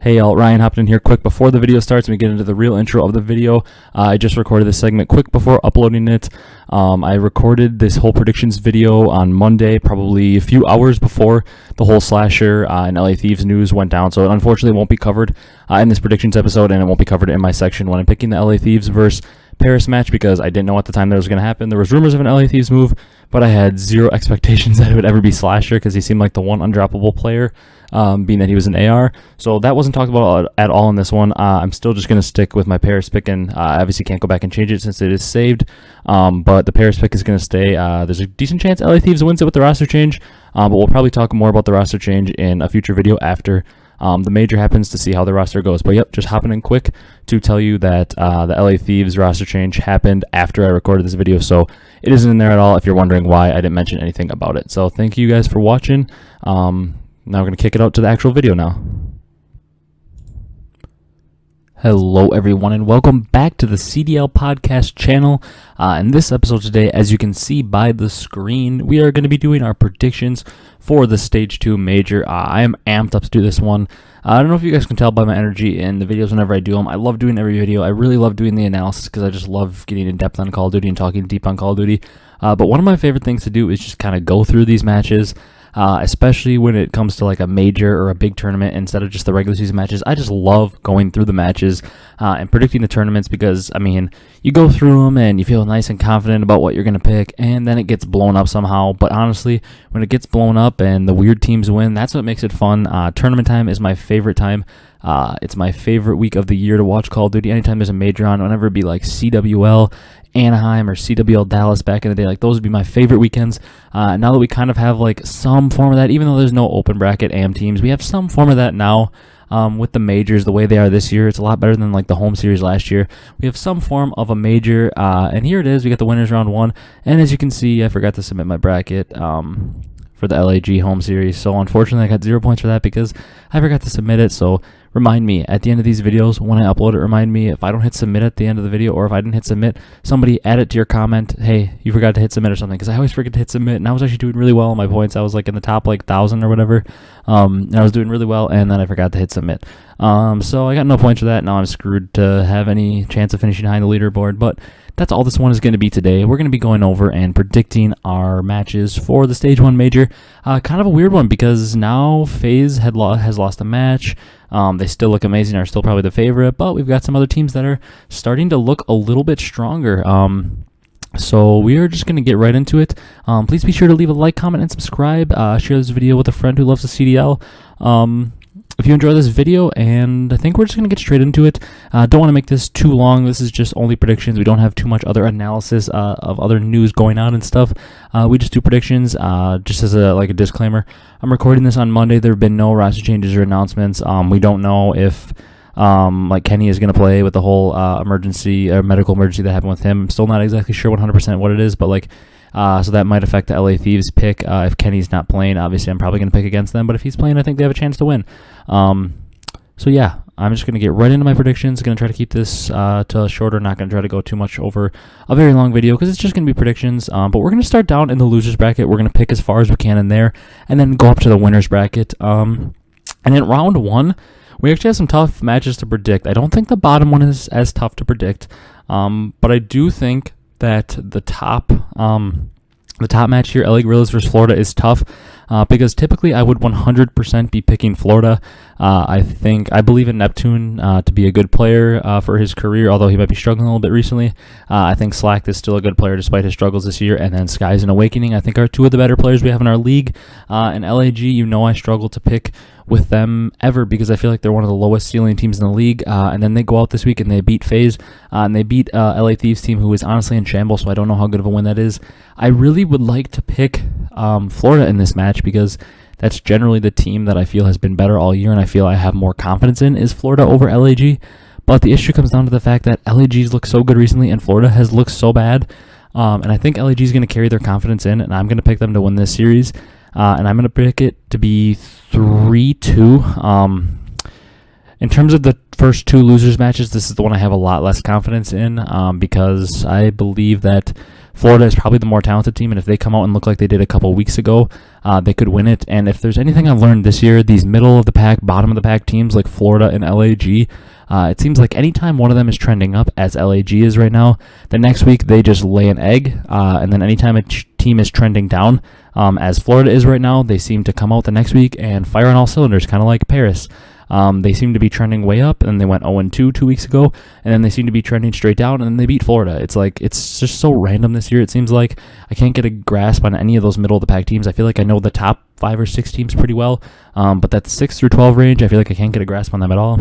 Hey y'all, Ryan hopped in here quick before the video starts and we get into the real intro of the video. I just recorded this segment quick before uploading it. I recorded this whole predictions video on Monday, probably a few hours before the whole slasher and LA Thieves news went down, so it unfortunately won't be covered in this predictions episode, and it won't be covered in my section when I'm picking the LA Thieves versus Paris match, because I didn't know at the time that it was going to happen. There was rumors of an LA Thieves move, but I had zero expectations that it would ever be Slasher, because he seemed like the one undroppable player, being that he was an AR. So that wasn't talked about at all in this one. I'm still just going to stick with my Paris pick, and I obviously can't go back and change it since it is saved. But the Paris pick is going to stay. There's a decent chance LA Thieves wins it with the roster change, but we'll probably talk more about the roster change in a future video after the major happens, to see how the roster goes. But yep, just hopping in quick to tell you that the LA Thieves roster change happened after I recorded this video, so it isn't in there at all if you're wondering why I didn't mention anything about it. So thank you guys for watching. Now we're going to kick it out to the actual video now. Hello everyone and welcome back to the CDL podcast channel. In this episode today, as you can see by the screen, we are going to be doing our predictions for the Stage 2 Major. I am amped up to do this one. I don't know if you guys can tell by my energy in the videos whenever I do them. I love doing every video. I really love doing the analysis because I just love getting in depth on Call of Duty and talking deep on Call of Duty. But one of my favorite things to do is just kind of go through these matches. Especially when it comes to like a major or a big tournament instead of just the regular season matches. I just love going through the matches and predicting the tournaments, because I mean, you go through them and you feel nice and confident about what you're going to pick, and then it gets blown up somehow. But honestly, when it gets blown up and the weird teams win, that's what makes it fun. Tournament time is my favorite time. It's my favorite week of the year to watch Call of Duty. Anytime there's a major on, whenever it be like CWL Anaheim or CWL Dallas back in the day, like those would be my favorite weekends. Now that we kind of have like some form of that, even though there's no open bracket AM teams, we have some form of that now. With the majors the way they are this year, it's a lot better than like the home series last year. We have some form of a major, and here it is. We got the winners round 1, and as you can see, I forgot to submit my bracket for the LAG home series, so unfortunately I got 0 points for that because I forgot to submit it. So remind me at the end of these videos when I upload it, remind me if I don't hit submit at the end of the video, or if I didn't hit submit, somebody add it to your comment, hey, you forgot to hit submit or something, because I always forget to hit submit, and I was actually doing really well on my points. I was like in the top like 1,000 or whatever, and I was doing really well, and then I forgot to hit submit. So I got no points for that. Now I'm screwed to have any chance of finishing behind the leaderboard, but that's all this one is going to be today. We're going to be going over and predicting our matches for the Stage 1 Major. Kind of a weird one, because now Faze has lost a match. They still look amazing, are still probably the favorite, but we've got some other teams that are starting to look a little bit stronger. So we are just going to get right into it. Please be sure to leave a like, comment, and subscribe. Share this video with a friend who loves the CDL. If you enjoy this video, and I think we're just going to get straight into it. Don't want to make this too long. This is just only predictions. We don't have too much other analysis of other news going on and stuff. We just do predictions. Just as a disclaimer, I'm recording this on Monday. There have been no roster changes or announcements. We don't know if Kenny is going to play with the whole medical emergency that happened with him. I'm still not exactly sure 100% what it is, but so that might affect the LA Thieves pick. If Kenny's not playing, obviously I'm probably going to pick against them, but if he's playing, I think they have a chance to win. So yeah, I'm just going to get right into my predictions. Going to try to keep this to shorter, not going to try to go too much over a very long video, because it's just going to be predictions. But we're going to start down in the losers bracket. We're going to pick as far as we can in there, and then go up to the winners bracket. And in round 1, we actually have some tough matches to predict. I don't think the bottom one is as tough to predict, but I do think that the top match here, LA Guerrillas versus Florida, is tough, because typically I would 100% be picking Florida. I believe in Neptune to be a good player for his career, although he might be struggling a little bit recently. I think Slack is still a good player despite his struggles this year, and then Skies and Awakening I think are two of the better players we have in our league. And LAG, I struggle to pick with them ever, because I feel like they're one of the lowest ceiling teams in the league, and then they go out this week and they beat Faze, and they beat LA Thieves team, who is honestly in shambles, so I don't know how good of a win that is. I really would like to pick Florida in this match, because that's generally the team that I feel has been better all year, and I feel I have more confidence in is Florida over LAG. But the issue comes down to the fact that LAG's looked so good recently and Florida has looked so bad, and I think LAG is going to carry their confidence in, and I'm going to pick them to win this series. And I'm going to pick it to be 3-2. In terms of the first 2 losers matches, this is the one I have a lot less confidence in, because I believe that Florida is probably the more talented team, and if they come out and look like they did a couple weeks ago, they could win it. And if there's anything I've learned this year, these middle of the pack, bottom of the pack teams like Florida and LAG, it seems like anytime one of them is trending up, as LAG is right now, the next week they just lay an egg, and then anytime a team is trending down, as Florida is right now, they seem to come out the next week and fire on all cylinders, kind of like Paris. They seem to be trending way up, and they went 0-2 2 weeks ago, and then they seem to be trending straight down, and then they beat Florida. It's like, it's just so random this year. It seems like I can't get a grasp on any of those middle of the pack teams. I feel like I know the top 5 or 6 teams pretty well, but that 6 through 12 range, I feel like I can't get a grasp on them at all.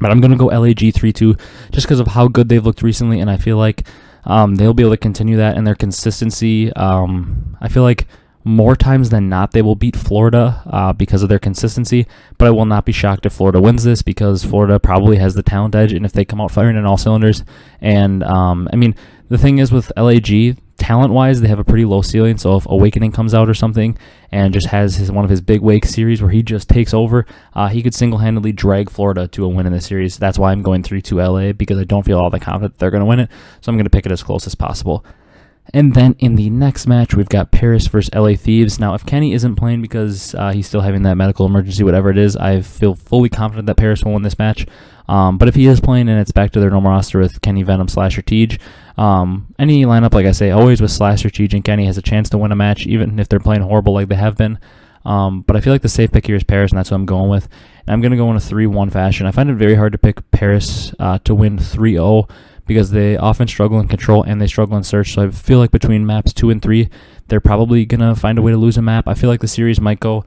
But I'm going to go LAG 3-2 just because of how good they've looked recently, and I feel like they'll be able to continue that, and their consistency, I feel like more times than not, they will beat Florida because of their consistency, but I will not be shocked if Florida wins this because Florida probably has the talent edge, and if they come out firing in all cylinders, and I mean, the thing is with LAG, talent-wise, they have a pretty low ceiling, so if Awakening comes out or something and just has one of his big wake series where he just takes over, he could single-handedly drag Florida to a win in the series. That's why I'm going 3-2 LA, because I don't feel all that confident they're going to win it, so I'm going to pick it as close as possible. And then in the next match, we've got Paris versus LA Thieves. Now, if Kenny isn't playing because he's still having that medical emergency, whatever it is, I feel fully confident that Paris will win this match. But if he is playing and it's back to their normal roster with Kenny, Venom, Slasher, Tej, any lineup, like I say, always with Slasher, Tej, and Kenny has a chance to win a match, even if they're playing horrible like they have been. But I feel like the safe pick here is Paris, and that's what I'm going with. And I'm going to go in a 3-1 fashion. I find it very hard to pick Paris to win 3-0. Because they often struggle in control and they struggle in search. So I feel like between maps 2 and 3, they're probably going to find a way to lose a map. I feel like the series might go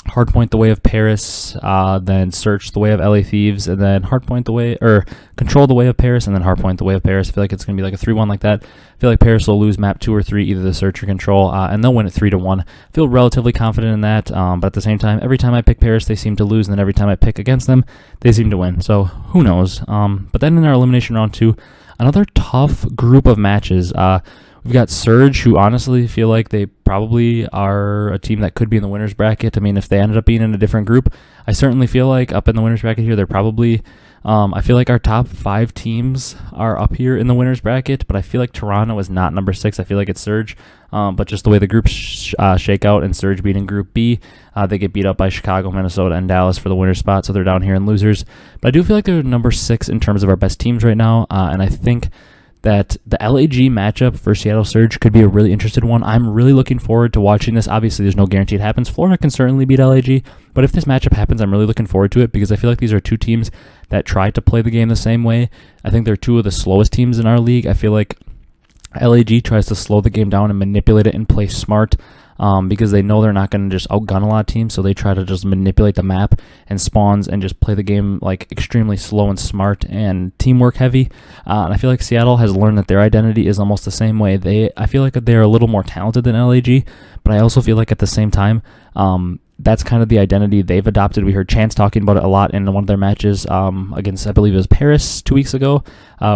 hardpoint the way of Paris, then search the way of LA Thieves, and then hardpoint the way, or control the way of Paris, and then hardpoint the way of Paris. I feel like it's going to be like a 3-1 like that. I feel like Paris will lose map 2 or 3, either the search or control, and they'll win it 3-1. I feel relatively confident in that, but at the same time, every time I pick Paris, they seem to lose, and then every time I pick against them, they seem to win. So who knows? But then in our Elimination Round 2, another tough group of matches. We've got Surge, who honestly feel like they probably are a team that could be in the winner's bracket. I mean, if they ended up being in a different group, I certainly feel like up in the winner's bracket here, they're probably, I feel like our top 5 teams are up here in the winner's bracket, but I feel like Toronto is not number 6. I feel like it's Surge, but just the way the groups shake out, and Surge beating Group B, they get beat up by Chicago, Minnesota, and Dallas for the winner's spot, so they're down here in losers. But I do feel like they're number 6 in terms of our best teams right now, and I think that the LAG matchup for Seattle Surge could be a really interesting one. I'm really looking forward to watching this. Obviously, there's no guarantee it happens. Florida can certainly beat LAG, but if this matchup happens, I'm really looking forward to it because I feel like these are 2 teams that try to play the game the same way. I think they're 2 of the slowest teams in our league. I feel like LAG tries to slow the game down and manipulate it and play smart. Because they know they're not going to just outgun a lot of teams, so they try to just manipulate the map and spawns and just play the game like extremely slow and smart and teamwork heavy. And I feel like Seattle has learned that their identity is almost the same way. I feel like they're a little more talented than LAG, but I also feel like at the same time, that's kind of the identity they've adopted. We heard Chance talking about it a lot in one of their matches against, I believe it was Paris 2 weeks ago.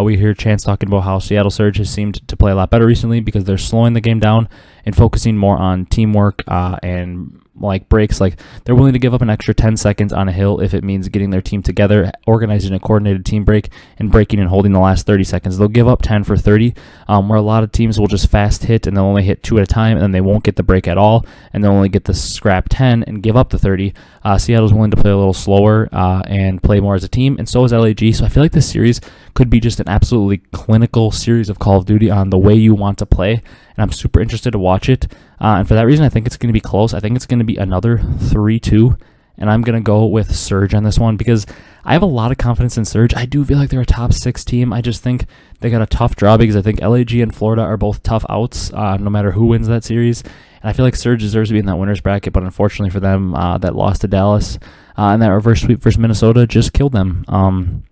We heard Chance talking about how Seattle Surge has seemed to play a lot better recently because they're slowing the game down and focusing more on teamwork and like breaks. Like they're willing to give up an extra 10 seconds on a hill if it means getting their team together, organizing a coordinated team break, and breaking and holding the last 30 seconds. They'll give up 10 for 30, where a lot of teams will just fast hit and they'll only hit 2 at a time, and then they won't get the break at all, and they'll only get the scrap 10 and give up the 30. Seattle's willing to play a little slower and play more as a team, and so is LAG. So I feel like this series could be just an absolutely clinical series of Call of Duty on the way you want to play, and I'm super interested to watch it. And for that reason, I think it's going to be close. I think it's going to be another 3-2, and I'm going to go with Surge on this one because I have a lot of confidence in Surge. I do feel like they're a top 6 team. I just think they got a tough draw because I think LAG and Florida are both tough outs no matter who wins that series. And I feel like Surge deserves to be in that winner's bracket, but unfortunately for them, that loss to Dallas and that reverse sweep versus Minnesota just killed them.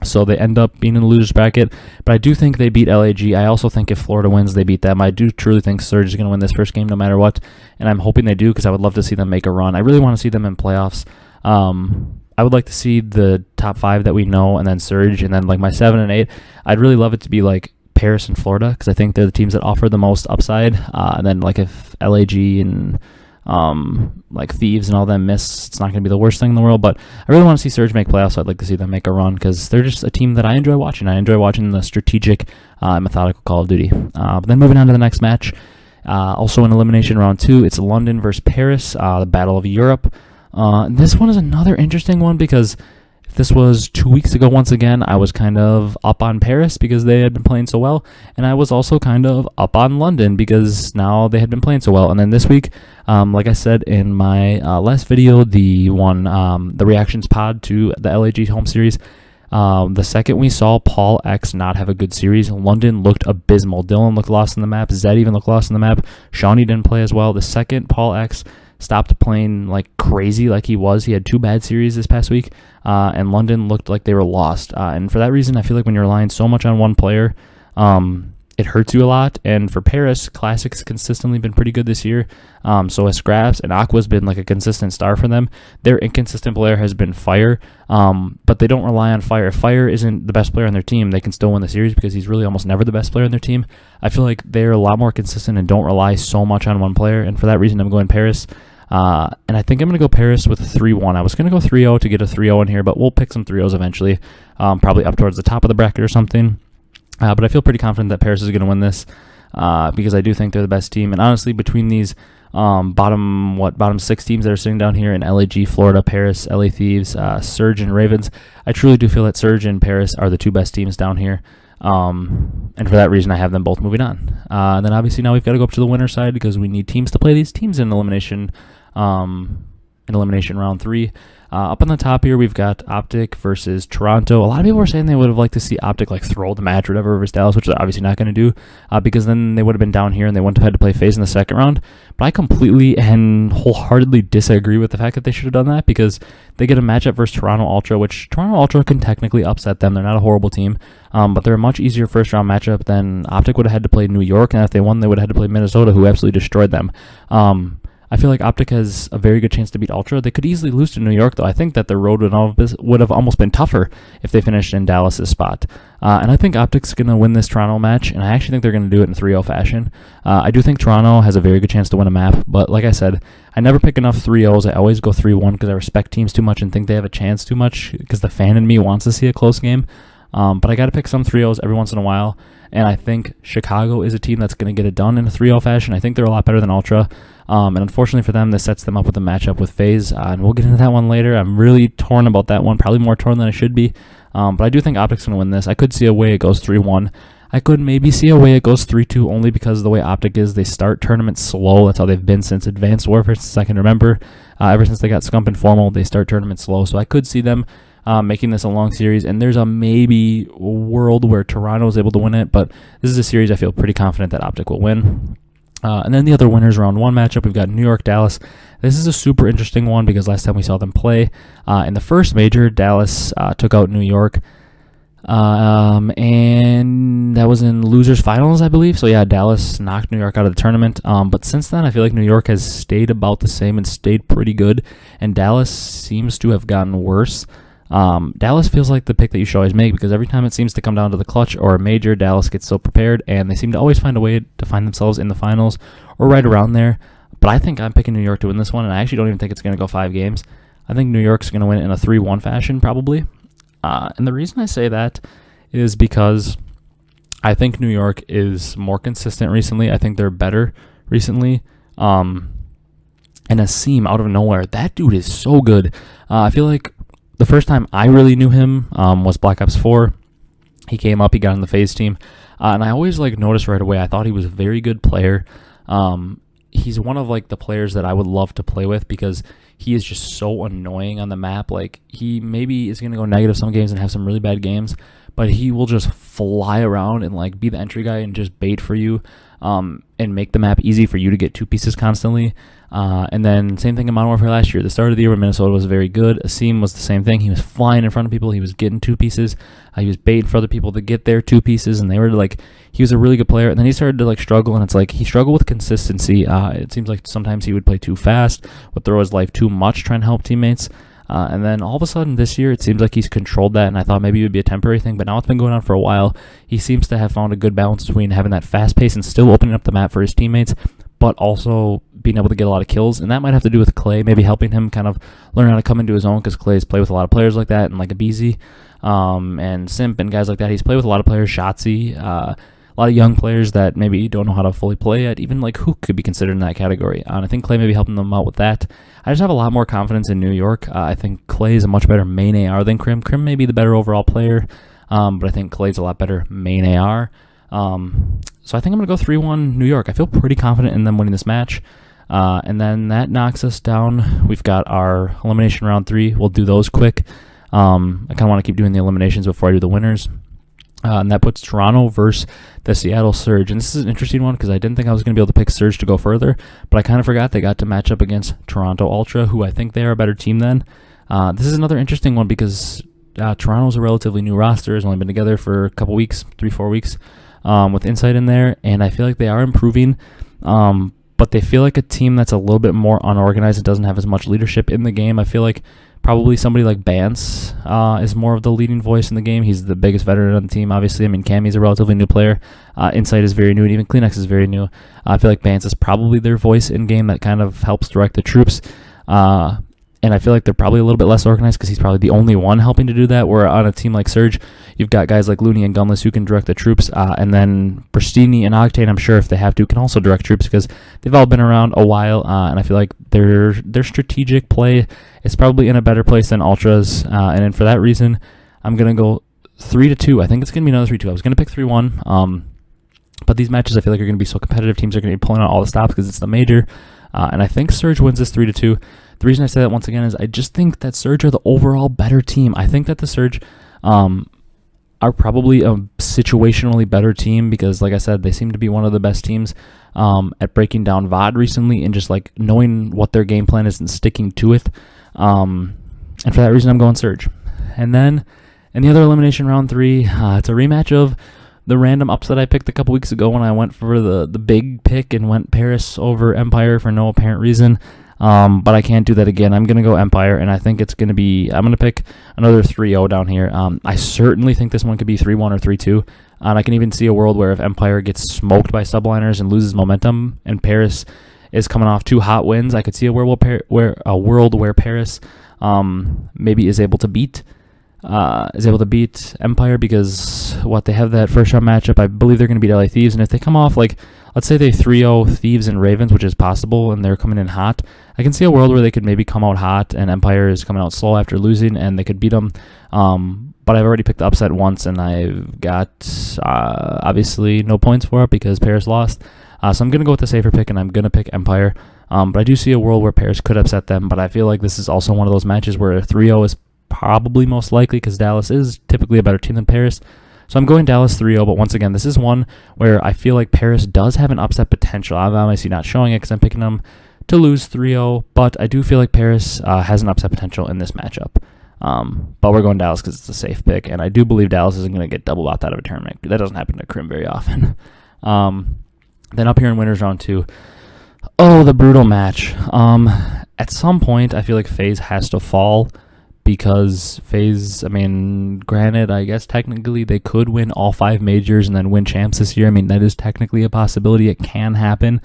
So they end up being in the loser's bracket, but I do think they beat LAG. I also think if Florida wins, they beat them. I do truly think Surge is going to win this first game no matter what, and I'm hoping they do because I would love to see them make a run. I really want to see them in playoffs. I would like to see the top 5 that we know, and then Surge, and then like my 7 and 8. I'd really love it to be like Paris and Florida because I think they're the teams that offer the most upside. And then like if LAG and like Thieves and all them miss, it's not going to be the worst thing in the world. But I really want to see Surge make playoffs. So I'd like to see them make a run because they're just a team that I enjoy watching. I enjoy watching the strategic, methodical Call of Duty. But then moving on to the next match, also in Elimination Round 2, it's London versus Paris, the Battle of Europe. This one is another interesting one because if this was 2 weeks ago, once again, I was kind of up on Paris because they had been playing so well, and I was also kind of up on London because now they had been playing so well. And then this week, like I said in my last video, the reactions pod to the LAG home series, the second we saw Paul X not have a good series, London looked abysmal. Dylan looked lost in the map. Zed even looked lost in the map. Shawnee didn't play as well. The second Paul X stopped playing like crazy like he was, he had 2 bad series this past week, and London looked like they were lost. And for that reason, I feel like when you're relying so much on one player, it hurts you a lot. And for Paris, Classic's consistently been pretty good this year. So has Scraps, and Aqua's been like a consistent star for them. Their inconsistent player has been Fire, but they don't rely on Fire. If Fire isn't the best player on their team, they can still win the series because he's really almost never the best player on their team. I feel like they're a lot more consistent and don't rely so much on one player, and for that reason, I'm going Paris. And I think I'm going to go Paris with a 3-1. I was going to go 3-0 to get a 3-0 in here, but we'll pick some 3-0s eventually, probably up towards the top of the bracket or something. But I feel pretty confident that Paris is going to win this because I do think they're the best team. And honestly, between these bottom 6 teams that are sitting down here in LAG, Florida, Paris, LA Thieves, Surge, and Ravens, I truly do feel that Surge and Paris are the 2 best teams down here. And for that reason, I have them both moving on. And then obviously now we've got to go up to the winner's side because we need teams to play these teams in elimination round 3. Up on the top here, we've got OpTic versus Toronto. A lot of people were saying they would have liked to see OpTic like throw the match or whatever versus Dallas, which they're obviously not going to do because then they would have been down here and they wouldn't have had to play Faze in the second round. But I completely and wholeheartedly disagree with the fact that they should have done that because they get a matchup versus Toronto Ultra, which Toronto Ultra can technically upset them. They're not a horrible team, but they're a much easier first round matchup than OpTic would have had to play New York, and if they won, they would have had to play Minnesota, who absolutely destroyed them. I feel like OpTic has a very good chance to beat Ultra. They could easily lose to New York, though. I think that the road would have almost been tougher if they finished in Dallas's spot. And I think OpTic's going to win this Toronto match, and I actually think they're going to do it in 3-0 fashion. I do think Toronto has a very good chance to win a map, but like I said, I never pick enough 3-0s. I always go 3-1 because I respect teams too much and think they have a chance too much because the fan in me wants to see a close game. But I got to pick some 3-0s every once in a while, and I think Chicago is a team that's going to get it done in a 3-0 fashion. I think they're a lot better than Ultra. And unfortunately for them, this sets them up with a matchup with Faze, and we'll get into that one later. I'm really torn about that one, probably more torn than I should be. But I do think OpTic's going to win this. I could see a way it goes 3-1. I could maybe see a way it goes 3-2 only because of the way OpTic is. They start tournaments slow. That's how they've been since Advanced Warfare, since I can remember. Ever since they got Scump and Formal, they start tournaments slow. So I could see them making this a long series, and there's a maybe world where Toronto is able to win it, but this is a series I feel pretty confident that OpTic will win. And then the other winners round 1 matchup, we've got New York, Dallas. This is a super interesting one because last time we saw them play in the first major, Dallas took out New York, and that was in losers finals, I believe. So yeah, Dallas knocked New York out of the tournament. But since then, I feel like New York has stayed about the same and stayed pretty good, and Dallas seems to have gotten worse. Dallas feels like the pick that you should always make because every time it seems to come down to the clutch or a major, Dallas gets so prepared, and they seem to always find a way to find themselves in the finals or right around there. But I think I'm picking New York to win this one, and I actually don't even think it's going to go 5 games. I think New York's going to win it in a 3-1 fashion, probably. And the reason I say that is because I think New York is more consistent recently. I think they're better recently. And Asim out of nowhere, that dude is so good. I feel like the first time I really knew him was Black Ops 4. He came up, he got on the Faze team, and I always noticed right away. I thought he was a very good player. He's one of the players that I would love to play with because he is just so annoying on the map. He maybe is going to go negative some games and have some really bad games, but he will just fly around and be the entry guy and just bait for you and make the map easy for you to get 2 pieces constantly. And then same thing in Modern Warfare last year. The start of the year when Minnesota was very good, Asim was the same thing. He was flying in front of people. He was getting 2 pieces. He was baiting for other people to get their 2 pieces, and they were he was a really good player. And then he started to struggle, and it's he struggled with consistency. It seems like sometimes he would play too fast, would throw his life too much trying to help teammates. And then all of a sudden this year, it seems like he's controlled that, and I thought maybe it would be a temporary thing, but now it's been going on for a while. He seems to have found a good balance between having that fast pace and still opening up the map for his teammates, but also being able to get a lot of kills, and that might have to do with Clay maybe helping him kind of learn how to come into his own, because Clay's played with a lot of players like that, and like Abezy, and Simp and guys like that. He's played with a lot of players, shottzyy, a lot of young players that maybe don't know how to fully play yet. Even like huke could be considered in that category, and I think Clay may be helping them out with that. I just have a lot more confidence in New York. I think Clay is a much better main AR than Crim. Crim may be the better overall player, but I think Clay's a lot better main AR. So I think I'm going to go 3-1 New York. I feel pretty confident in them winning this match. And then that knocks us down. We've got our elimination round 3. We'll do those quick. I kind of want to keep doing the eliminations before I do the winners. And that puts Toronto versus the Seattle Surge. And this is an interesting one because I didn't think I was going to be able to pick Surge to go further, but I kind of forgot they got to match up against Toronto Ultra, who I think they are a better team than. This is another interesting one because Toronto's a relatively new roster. Has only been together for a couple weeks, 3-4 weeks, with Insight in there, and I feel like they are improving. But they feel like a team that's a little bit more unorganized and doesn't have as much leadership in the game. I feel like probably somebody like Bance is more of the leading voice in the game. He's the biggest veteran on the team, obviously. I mean, Cammy's a relatively new player. Insight is very new, and even Kleenex is very new. I feel like Bance is probably their voice in-game that kind of helps direct the troops. And I feel like they're probably a little bit less organized because he's probably the only one helping to do that, where on a team like Surge, you've got guys like Looney and Gunless who can direct the troops, and then Prestinni and Octane, I'm sure if they have to, can also direct troops because they've all been around a while, and I feel like their strategic play is probably in a better place than Ultra's, and then for that reason, I'm going to go 3-2. I think it's going to be another 3-2. I was going to pick 3-1, but these matches I feel like are going to be so competitive. Teams are going to be pulling out all the stops because it's the major, and I think Surge wins this 3-2. The reason I say that once again is I just think that Surge are the overall better team. I think that the Surge are probably a situationally better team because, like I said, they seem to be one of the best teams at breaking down VOD recently and just like knowing what their game plan is and sticking to it. And for that reason, I'm going Surge. And then in the other elimination round 3, it's a rematch of the random upset I picked a couple weeks ago when I went for the big pick and went Paris over Empire for no apparent reason. But I can't do that again. I'm going to go Empire, and I think it's going to be, I'm going to pick another 3-0 down here. I certainly think this one could be 3-1 or 3-2, and I can even see a world where if Empire gets smoked by subliners and loses momentum, and Paris is coming off 2 hot wins, I could see a world where Paris maybe is able to beat Empire because they have that first round matchup. I believe they're going to beat LA Thieves, and if they come off like, let's say they 3-0 Thieves and Ravens, which is possible, and they're coming in hot, I can see a world where they could maybe come out hot and Empire is coming out slow after losing and they could beat them. But I've already picked the upset once and I've got obviously no points for it because Paris lost. So I'm going to go with the safer pick and I'm going to pick Empire. But I do see a world where Paris could upset them, but I feel like this is also one of those matches where 3-0 is probably most likely because Dallas is typically a better team than Paris. So I'm going Dallas 3-0, but once again, this is one where I feel like Paris does have an upset potential. I'm obviously not showing it because I'm picking them to lose 3-0, but I do feel like Paris has an upset potential in this matchup. But we're going Dallas because it's a safe pick, and I do believe Dallas isn't going to get double out of a tournament. That doesn't happen to Crim very often. Then up here in winners round 2, the brutal match. At some point, I feel like Faze has to fall. Because Faze, I mean, granted, I guess technically they could win all 5 majors and then win champs this year. I mean, that is technically a possibility. It can happen.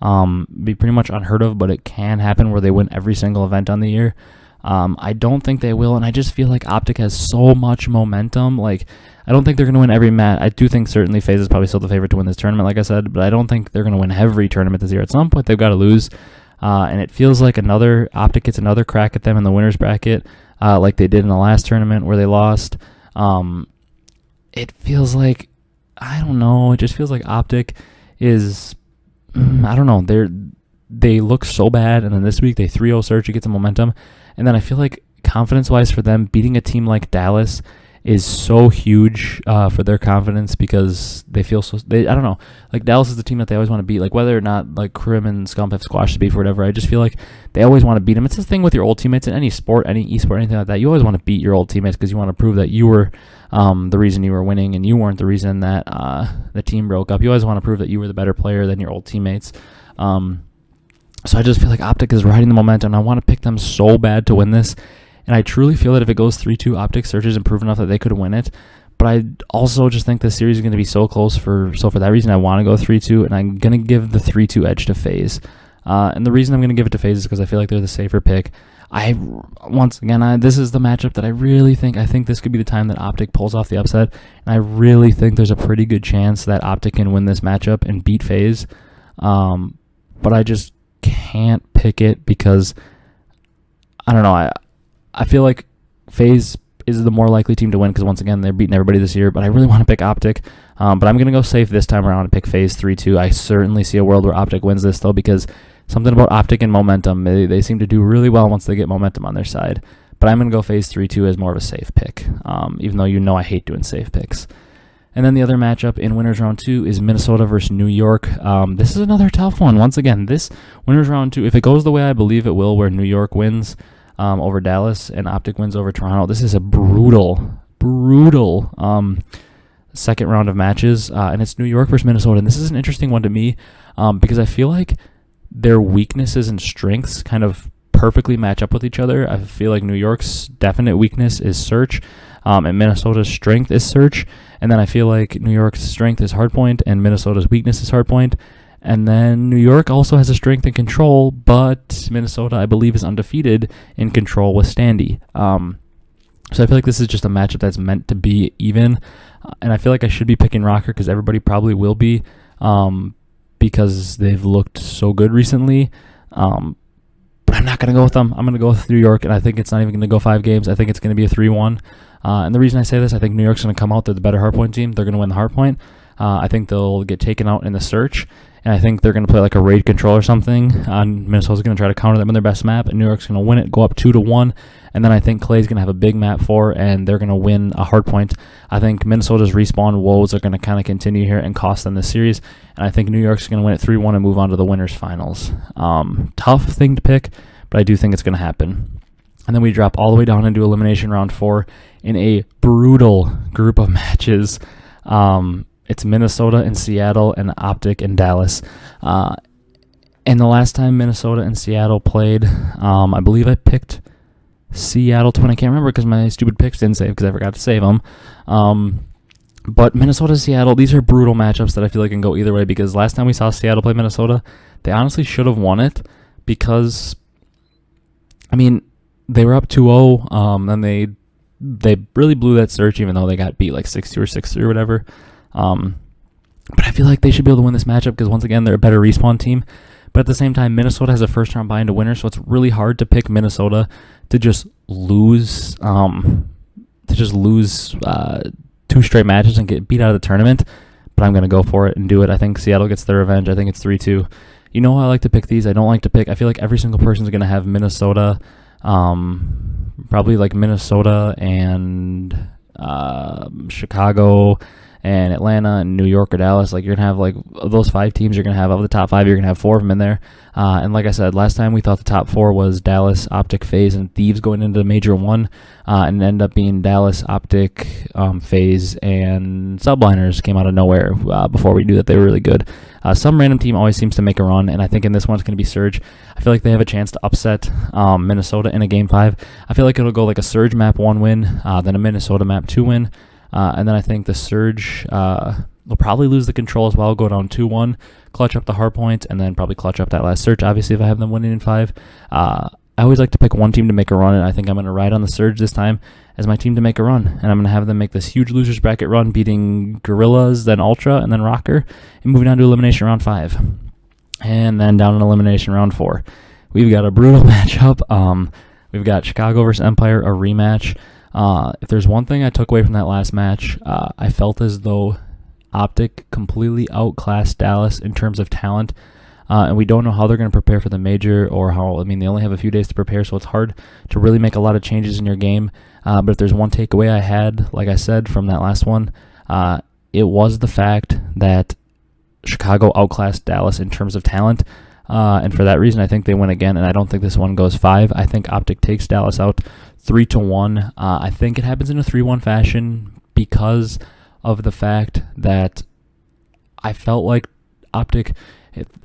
Be pretty much unheard of, but it can happen where they win every single event on the year. I don't think they will, and I just feel like OpTic has so much momentum. Like, I don't think they're going to win every match. I do think certainly Faze is probably still the favorite to win this tournament, like I said, but I don't think they're going to win every tournament this year. At some point, they've got to lose, and it feels like OpTic gets another crack at them in the winners bracket. Like they did in the last tournament where they lost. It feels like, I don't know, it just feels like OpTic is, I don't know, they look so bad, and then this week they 3-0 Surge to get some momentum, and then I feel like confidence-wise for them, beating a team like Dallas is so huge for their confidence because they feel so, I don't know, like Dallas is the team that they always want to beat, like whether or not like Crim and Scump have squashed the beef or whatever, I just feel like they always want to beat them. It's the thing with your old teammates in any sport, any esport, anything like that, you always want to beat your old teammates because you want to prove that you were the reason you were winning and you weren't the reason that the team broke up. You always want to prove that you were the better player than your old teammates. So I just feel like OpTic is riding the momentum, and I want to pick them so bad to win this. And I truly feel that if it goes 3-2, OpTic Surge is improved enough that they could win it. But I also just think this series is going to be so close. For that reason, I want to go 3-2, and I'm going to give the 3-2 edge to Faze. And the reason I'm going to give it to Faze is because I feel like they're the safer pick. This is the matchup that I really think. I think this could be the time that OpTic pulls off the upset, and I really think there's a pretty good chance that OpTic can win this matchup and beat Faze. But I just can't pick it because I don't know. I feel like Faze is the more likely team to win because once again they're beating everybody this year. But I really want to pick OpTic. But I'm gonna go safe this time around and pick Faze 3-2. I certainly see a world where OpTic wins this though, because something about OpTic and momentum. They seem to do really well once they get momentum on their side. But I'm going to go Faze 3-2 as more of a safe pick, even though I hate doing safe picks. And then the other matchup in Winners Round 2 is Minnesota versus New York. This is another tough one. Once again, this Winners Round 2, if it goes the way I believe it will, where New York wins over Dallas and OpTic wins over Toronto, this is a brutal second round of matches. And it's New York versus Minnesota. And this is an interesting one to me because I feel like their weaknesses and strengths kind of perfectly match up with each other. I feel like New York's definite weakness is search, and Minnesota's strength is search. And then I feel like New York's strength is hardpoint, and Minnesota's weakness is hardpoint. And then New York also has a strength in control, but Minnesota, I believe, is undefeated in control with Standy. So I feel like this is just a matchup that's meant to be even. And I feel like I should be picking Rocker because everybody probably will be. Because they've looked so good recently. But I'm not going to go with them. I'm going to go with New York, and I think it's not even going to go 5 games. I think it's going to be a 3-1. And the reason I say this, I think New York's going to come out. They're the better hardpoint team. They're going to win the hardpoint. I think they'll get taken out in the search, and I think they're going to play like a raid control or something. Minnesota's going to try to counter them in their best map, and New York's going to win it, go up 2-1. And then I think Clay's going to have a big map 4, and they're going to win a hardpoint. I think Minnesota's respawn woes are going to kind of continue here and cost them this series. And I think New York's going to win it 3-1 and move on to the winners finals. Tough thing to pick, but I do think it's going to happen. And then we drop all the way down into Elimination Round 4 in a brutal group of matches. It's Minnesota and Seattle and OpTic and Dallas. And the last time Minnesota and Seattle played, I believe I picked Seattle to win. I can't remember because my stupid picks didn't save because I forgot to save them. But Minnesota, Seattle, these are brutal matchups that I feel like can go either way, because last time we saw Seattle play Minnesota, they honestly should have won it because, I mean, they were up 2-0, and they really blew that search even though they got beat like 6-2 or 6-3 or whatever. But I feel like they should be able to win this matchup because once again, they're a better respawn team. But at the same time, Minnesota has a first round bye into winner, so it's really hard to pick Minnesota to just lose 2 straight matches and get beat out of the tournament. But I'm going to go for it and do it. I think Seattle gets their revenge. I think it's 3-2. You know how I like to pick these? I don't like to pick. I feel like every single person is going to have Minnesota, probably like Minnesota and Chicago and Atlanta and New York or Dallas. Like, you're going to have, like, those 5 teams you're going to have, of the top 5, you're going to have 4 of them in there. And like I said, last time we thought the top 4 was Dallas, OpTic, Faze, and Thieves going into the Major 1. And it ended up being Dallas, OpTic, Faze, and Subliners came out of nowhere before we knew that they were really good. Some random team always seems to make a run, and I think in this one it's going to be Surge. I feel like they have a chance to upset Minnesota in a Game 5. I feel like it'll go like a Surge map 1 win, then a Minnesota map 2 win. And then I think the Surge will probably lose the control as well, go down 2-1, clutch up the hardpoint, and then probably clutch up that last Surge, obviously, if I have them winning in 5. I always like to pick one team to make a run, and I think I'm going to ride on the Surge this time as my team to make a run. And I'm going to have them make this huge losers bracket run, beating Gorillas, then Ultra, and then Rocker, and moving on to Elimination Round 5. And then down in Elimination Round 4, we've got a brutal matchup. We've got Chicago versus Empire, a rematch. If there's one thing I took away from that last match, I felt as though OpTic completely outclassed Dallas in terms of talent, and we don't know how they're going to prepare for the Major, or how, I mean, they only have a few days to prepare, so it's hard to really make a lot of changes in your game. But if there's one takeaway I had, like I said, from that last one, it was the fact that Chicago outclassed Dallas in terms of talent. And for that reason, I think they win again, and I don't think this one goes 5. I think OpTic takes Dallas out 3-1. I think it happens in a 3-1 fashion because of the fact that I felt like OpTic,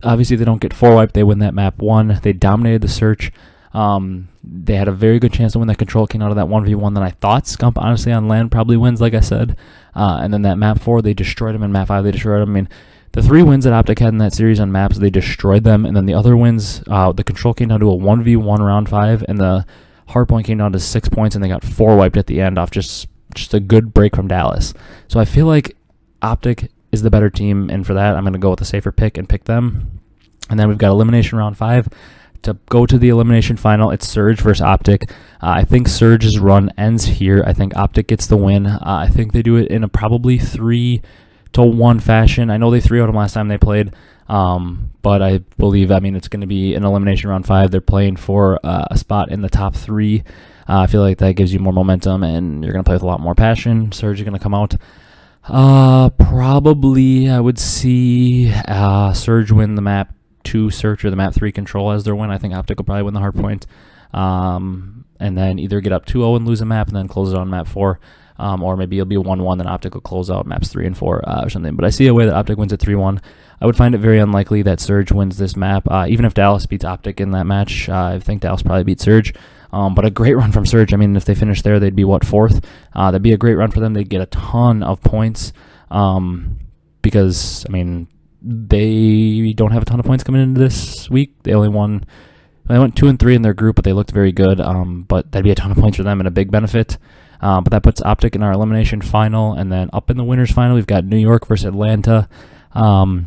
obviously they don't get 4 wipe, they win that map 1. They dominated the search. They had a very good chance to win that control king out of that 1v1 than I thought. Scump, honestly, on land probably wins, like I said. And then that map 4, they destroyed him. And map 5, they destroyed him. I mean, the 3 wins that OpTic had in that series on maps, they destroyed them. And then the other wins, the control came down to a 1v1 round 5, and the hardpoint came down to 6 points, and they got 4 wiped at the end off just a good break from Dallas. So I feel like OpTic is the better team, and for that, I'm going to go with a safer pick and pick them. And then we've got Elimination Round 5. To go to the elimination final, it's Surge versus OpTic. I think Surge's run ends here. I think OpTic gets the win. I think they do it in a probably 3-1 fashion. I know they 3-0'd them last time they played, but I believe, it's going to be an Elimination Round 5. They're playing for a spot in the top 3. I feel like that gives you more momentum, and you're going to play with a lot more passion. Surge is going to come out. Probably, I would see Surge win the map 2 search or the map 3 control as their win. I think OpTic will probably win the hard point, and then either get up 2-0 and lose a map and then close it on map 4, or maybe it'll be a 1-1, then OpTic will close out maps 3 and 4 or something. But I see a way that OpTic wins at 3-1. I would find it very unlikely that Surge wins this map. Even if Dallas beats OpTic in that match, I think Dallas probably beats Surge. But a great run from Surge. If they finish there, they'd be, 4th? That'd be a great run for them. They'd get a ton of points, because, they don't have a ton of points coming into this week. They went 2-3 in their group, but they looked very good. But that'd be a ton of points for them and a big benefit. But that puts OpTic in our elimination final, and then up in the winners final, we've got New York versus Atlanta. New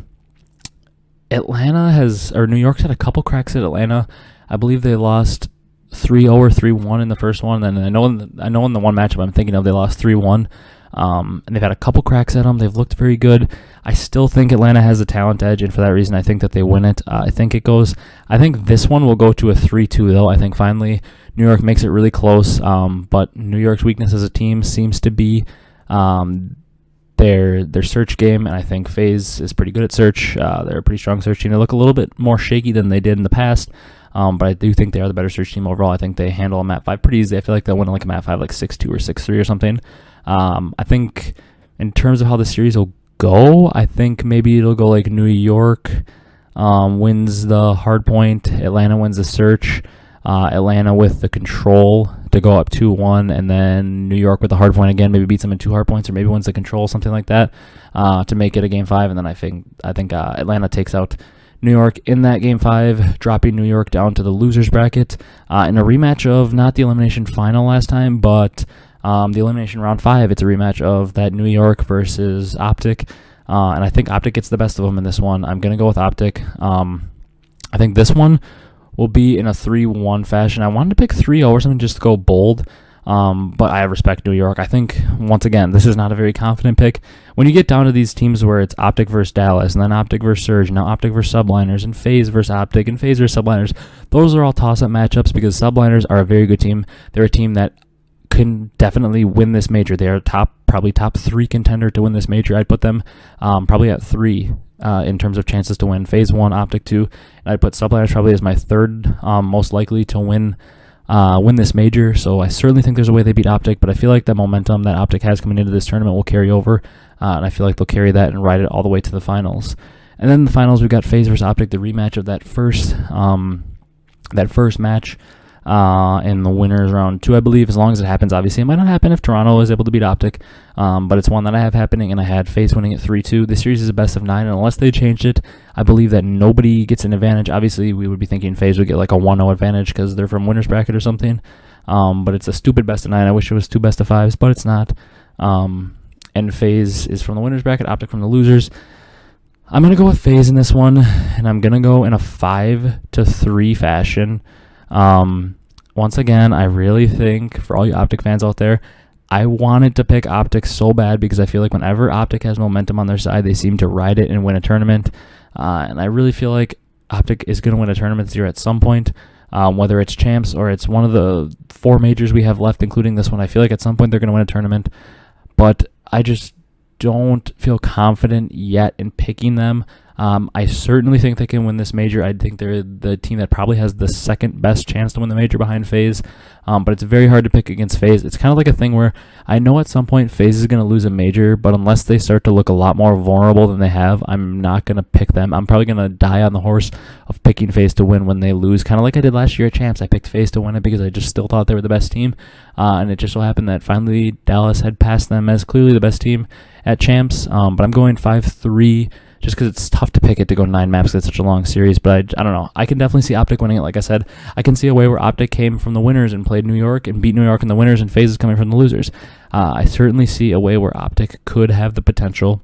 York's had a couple cracks at Atlanta. I believe they lost 3-0 or 3-1 in the first one, and I know in the one matchup I'm thinking of, they lost 3-1. And they've had a couple cracks at them. They've looked very good. I still think Atlanta has a talent edge, and for that reason, I think that they win it. I think this one will go to a 3-2, though. I think finally New York makes it really close, but New York's weakness as a team seems to be their search game, and I think Faze is pretty good at search. They're a pretty strong search team. They look a little bit more shaky than they did in the past, but I do think they are the better search team overall. I think they handle a map 5 pretty easily. I feel like they'll win like a map 5 like 6-2 or 6-3 or something. I think in terms of how the series will go, I think maybe it'll go like New York wins the hard point, Atlanta wins the search, Atlanta with the control to go up 2-1, and then New York with the hard point again, maybe beats them in 2 hard points, or maybe wins the control, something like that, to make it a game 5. And then I think Atlanta takes out New York in that game 5, dropping New York down to the losers bracket in a rematch of not the elimination final last time, but the elimination round 5. It's a rematch of that New York versus OpTic, and I think OpTic gets the best of them in this one. I'm going to go with OpTic. I think this one will be in a 3-1 fashion. I wanted to pick 3-0 or something just to go bold, but I respect New York. I think, once again, this is not a very confident pick. When you get down to these teams where it's OpTic versus Dallas, and then OpTic versus Surge, now OpTic versus Subliners, and Faze versus OpTic, and Faze versus Subliners, those are all toss-up matchups because Subliners are a very good team. They're a team that can definitely win this major. They are probably top 3 contender to win this major. I'd put them probably at 3 in terms of chances to win. Faze 1, OpTic 2, and I'd put Subliners probably as my 3rd most likely to win this major. So I certainly think there's a way they beat OpTic, but I feel like the momentum that OpTic has coming into this tournament will carry over, and I feel like they'll carry that and ride it all the way to the finals. And then in the finals, we've got Faze versus OpTic, the rematch of that first match. In the winners round 2, I believe, as long as it happens. Obviously, it might not happen if Toronto is able to beat OpTic, but it's one that I have happening, and I had Faze winning at 3-2. This series is a best of 9, and unless they changed it, I believe that nobody gets an advantage. Obviously, we would be thinking Faze would get like a 1-0 advantage because they're from winners bracket or something, but it's a stupid best of 9. I wish it was 2 best of 5s, but it's not. And Faze is from the winners bracket, OpTic from the losers. I'm going to go with Faze in this one, and I'm going to go in a 5-3 fashion. Once again, I really think, for all you OpTic fans out there, I wanted to pick OpTic so bad because I feel like whenever OpTic has momentum on their side, they seem to ride it and win a tournament. And I really feel like OpTic is going to win a tournament this year at some point, whether it's champs or it's one of the 4 majors we have left, including this one. I feel like at some point they're going to win a tournament, but I just don't feel confident yet in picking them. I certainly think they can win this major. I think they're the team that probably has the second best chance to win the major behind Faze. But it's very hard to pick against Faze. It's kind of like a thing where I know at some point Faze is going to lose a major, but unless they start to look a lot more vulnerable than they have, I'm not going to pick them. I'm probably going to die on the horse of picking Faze to win when they lose, kind of like I did last year at Champs. I picked Faze to win it because I just still thought they were the best team, and it just so happened that finally Dallas had passed them as clearly the best team at Champs. But I'm going 5-3. Just because it's tough to pick it to go 9 maps because it's such a long series. But I don't know. I can definitely see OpTic winning it. Like I said, I can see a way where OpTic came from the winners and played New York and beat New York in the winners, and Faze is coming from the losers. I certainly see a way where OpTic could have the potential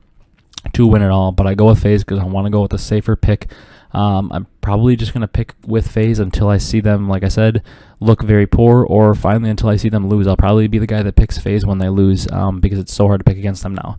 to win it all, but I go with Faze because I want to go with a safer pick. I'm probably just going to pick with Faze until I see them, like I said, look very poor, or finally until I see them lose. I'll probably be the guy that picks Faze when they lose because it's so hard to pick against them now.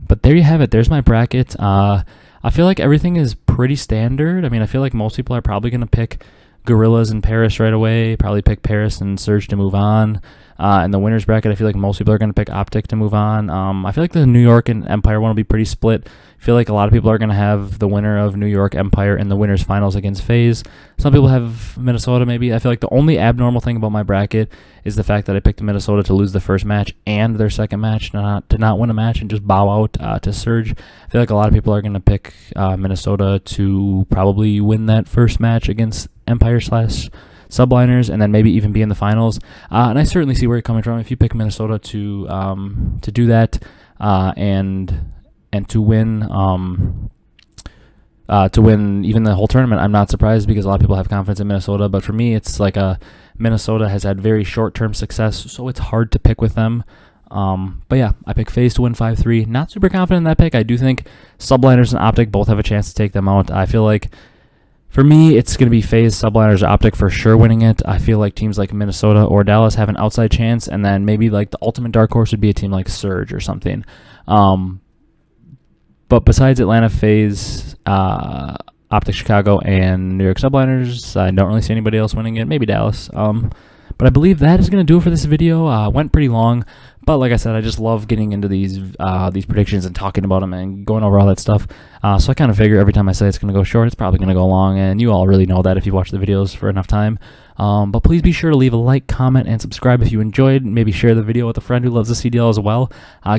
But there you have it. There's my bracket. I feel like everything is pretty standard. I mean, I feel like most people are probably going to pick Gorillas and Paris right away, probably pick Paris and Surge to move on. In the winner's bracket, I feel like most people are going to pick OpTic to move on. I feel like the New York and Empire one will be pretty split. I feel like a lot of people are going to have the winner of New York Empire in the winners finals against Faze. Some people have Minnesota maybe. I feel like the only abnormal thing about my bracket is the fact that I picked Minnesota to lose the first match and their second match, to not win a match and just bow out to Surge. I feel like a lot of people are going to pick Minnesota to probably win that first match against Empire / Subliners, and then maybe even be in the finals. And I certainly see where you're coming from. If you pick Minnesota to do that and to win even the whole tournament, I'm not surprised because a lot of people have confidence in Minnesota. But for me, it's like Minnesota has had very short-term success, so it's hard to pick with them. But yeah, I pick Faze to win 5-3. Not super confident in that pick. I do think Subliners and OpTic both have a chance to take them out. I feel like for me, it's going to be Faze, Subliners, or OpTic for sure winning it. I feel like teams like Minnesota or Dallas have an outside chance, and then maybe like the ultimate dark horse would be a team like Surge or something. But besides Atlanta, Faze, OpTic, Chicago, and New York Subliners, I don't really see anybody else winning it. Maybe Dallas. But I believe that is going to do it for this video. Went pretty long, but like I said, I just love getting into these predictions and talking about them and going over all that stuff. So I kind of figure every time I say it's going to go short, it's probably going to go long, and you all really know that if you watch the videos for enough time. But please be sure to leave a like, comment, and subscribe if you enjoyed. Maybe share the video with a friend who loves the CDL as well.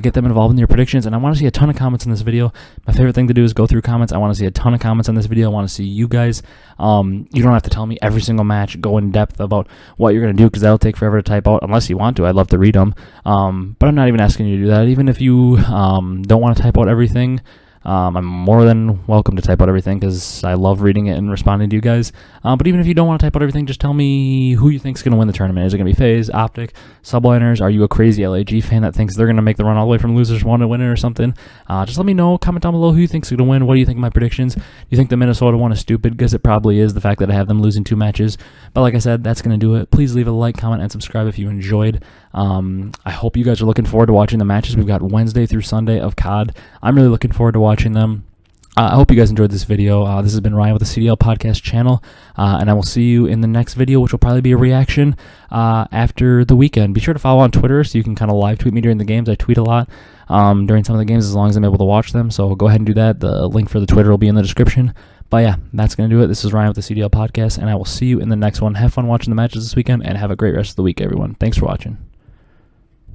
Get them involved in your predictions, and I want to see a ton of comments in this video. My favorite thing to do is go through comments. I want to see a ton of comments on this video. I want to see you guys. You don't have to tell me every single match, go in depth about what you're going to do, because that'll take forever to type out, unless you want to. I'd love to read them. But I'm not even asking you to do that. Even if you don't want to type out everything, I'm more than welcome to type out everything because I love reading it and responding to you guys. But even if you don't want to type out everything, just tell me who you think is going to win the tournament. Is it going to be Faze, OpTic, Subliners? Are you a crazy LAG fan that thinks they're going to make the run all the way from losers one to winner or something? Just let me know. Comment down below who you think is going to win. What do you think of my predictions? Do you think the Minnesota one is stupid? Because it probably is, the fact that I have them losing 2 matches. But like I said, that's going to do it. Please leave a like, comment, and subscribe if you enjoyed. I hope you guys are looking forward to watching the matches. We've got Wednesday through Sunday of COD. I'm really looking forward to watching them. I hope you guys enjoyed this video. This has been Ryan with the CDL Podcast channel, and I will see you in the next video, which will probably be a reaction after the weekend. Be sure to follow on Twitter so you can kind of live tweet me during the games. I tweet a lot during some of the games as long as I'm able to watch them, so go ahead and do that. The link for the Twitter will be in the description. But yeah, that's going to do it. This is Ryan with the CDL Podcast, and I will see you in the next one. Have fun watching the matches this weekend, and have a great rest of the week, everyone. Thanks for watching.